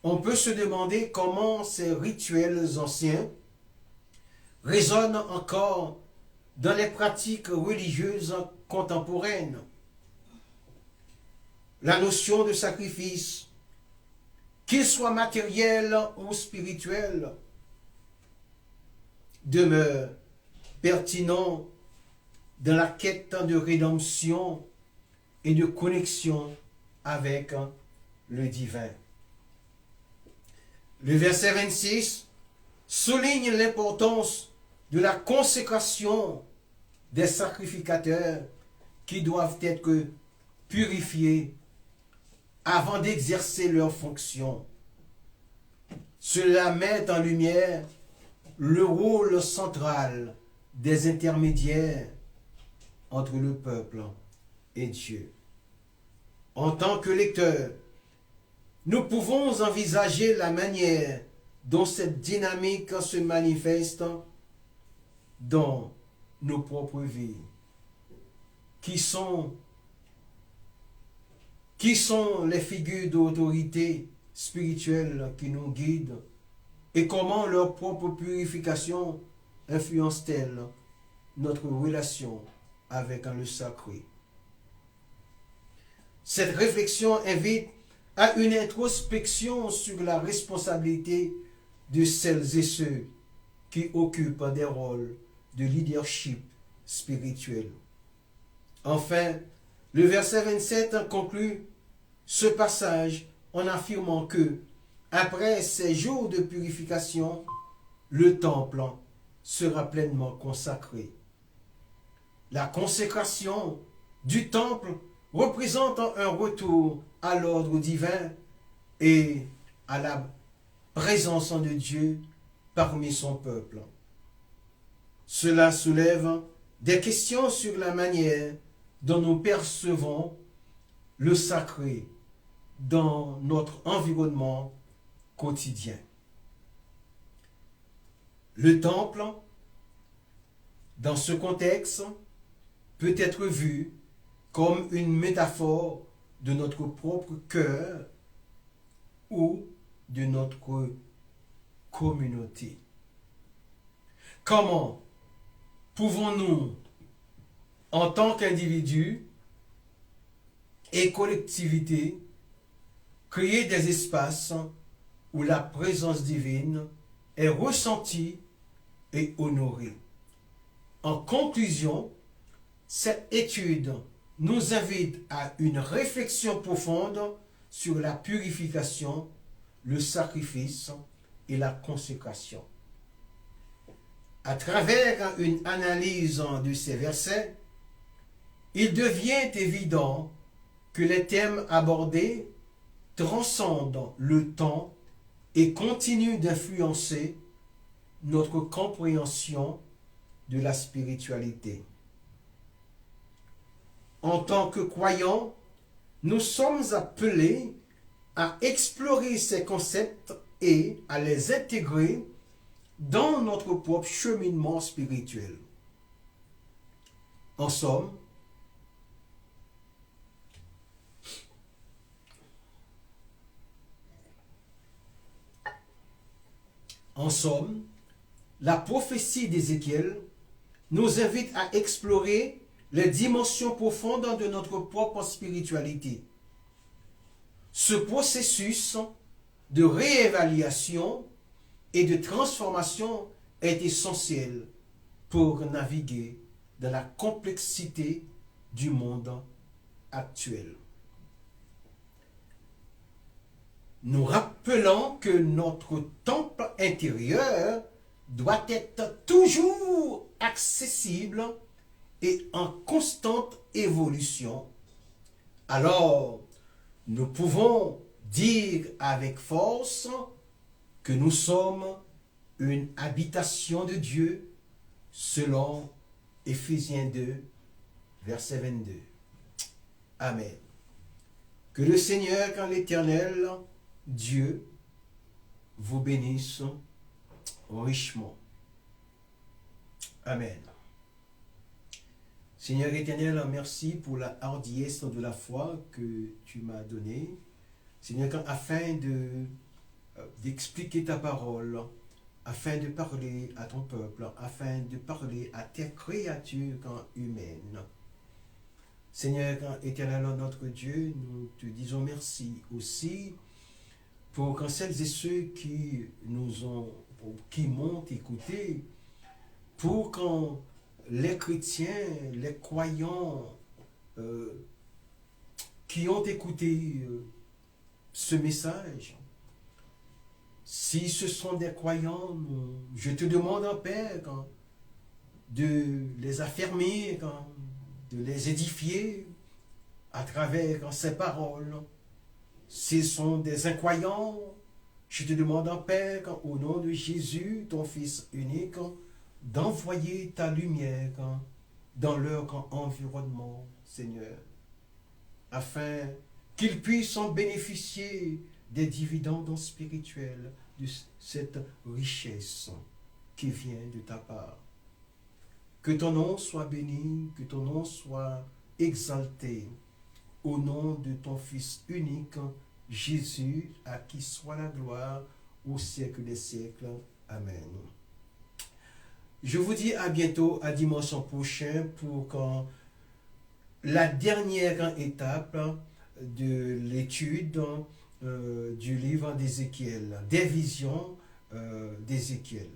on peut se demander comment ces rituels anciens résonnent encore dans les pratiques religieuses contemporaines. La notion de sacrifice, qu'il soit matériel ou spirituel, demeure pertinent dans la quête de rédemption et de connexion avec le divin. Le verset 26 souligne l'importance de la consécration des sacrificateurs qui doivent être purifiés avant d'exercer leurs fonctions. Cela met en lumière le rôle central des intermédiaires entre le peuple et Dieu. En tant que lecteurs, nous pouvons envisager la manière dont cette dynamique se manifeste dans nos propres vies. Qui sont les figures d'autorité spirituelle qui nous guident et comment leur propre purification influence-t-elle notre relation avec le sacré. Cette réflexion invite à une introspection sur la responsabilité de celles et ceux qui occupent des rôles de leadership spirituel. Enfin, le verset 27 conclut ce passage en affirmant que, après ces jours de purification, le temple sera pleinement consacré. La consécration du temple représente un retour à l'ordre divin et à la présence de Dieu parmi son peuple. Cela soulève des questions sur la manière dont nous percevons le sacré dans notre environnement quotidien. Le temple, dans ce contexte, peut être vu comme une métaphore de notre propre cœur ou de notre communauté. Comment pouvons-nous, en tant qu'individus et collectivités, créer des espaces où la présence divine est ressentie et honorée? En conclusion, cette étude nous invite à une réflexion profonde sur la purification, le sacrifice et la consécration. À travers une analyse de ces versets, il devient évident que les thèmes abordés transcendent le temps et continuent d'influencer notre compréhension de la spiritualité. En tant que croyants, nous sommes appelés à explorer ces concepts et à les intégrer dans notre propre cheminement spirituel. En somme, En somme, la prophétie d'Ézéchiel nous invite à explorer les dimensions profondes de notre propre spiritualité. Ce processus de réévaluation et de transformation est essentiel pour naviguer dans la complexité du monde actuel. Nous rappelons que notre temple intérieur doit être toujours accessible et en constante évolution. Alors, nous pouvons dire avec force que nous sommes une habitation de Dieu selon Éphésiens 2, verset 22. Amen. Que le Seigneur, quand l'Éternel, Dieu, vous bénisse richement. Amen. Seigneur éternel, merci pour la hardiesse de la foi que tu m'as donnée. Seigneur, afin d'expliquer ta parole, afin de parler à ton peuple, afin de parler à tes créatures humaines. Seigneur éternel, notre Dieu, nous te disons merci aussi pour celles et ceux qui m'ont écouté, pour quand les chrétiens, les croyants qui ont écouté ce message, si ce sont des croyants, je te demande, Père, de les affermir, de les édifier à travers ces paroles. S'ils sont des incroyants, je te demande, Père, au nom de Jésus, ton Fils unique, d'envoyer ta lumière dans leur environnement, Seigneur, afin qu'ils puissent en bénéficier des dividendes spirituels de cette richesse qui vient de ta part. Que ton nom soit béni, que ton nom soit exalté, au nom de ton Fils unique, Jésus, à qui soit la gloire au siècle des siècles. Amen. Je vous dis à bientôt, à dimanche prochain, pour la dernière étape de l'étude du livre d'Ézéchiel, des visions d'Ézéchiel.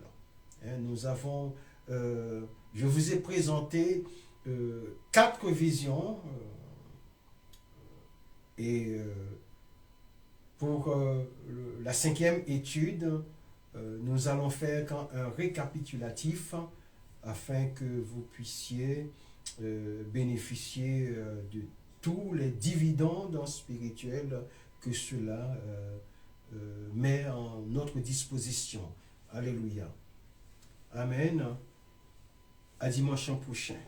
Je vous ai présenté 4 visions et pour la 5e étude, nous allons faire un récapitulatif afin que vous puissiez bénéficier de tous les dividendes spirituels que cela met en notre disposition. Alléluia. Amen. À dimanche prochain.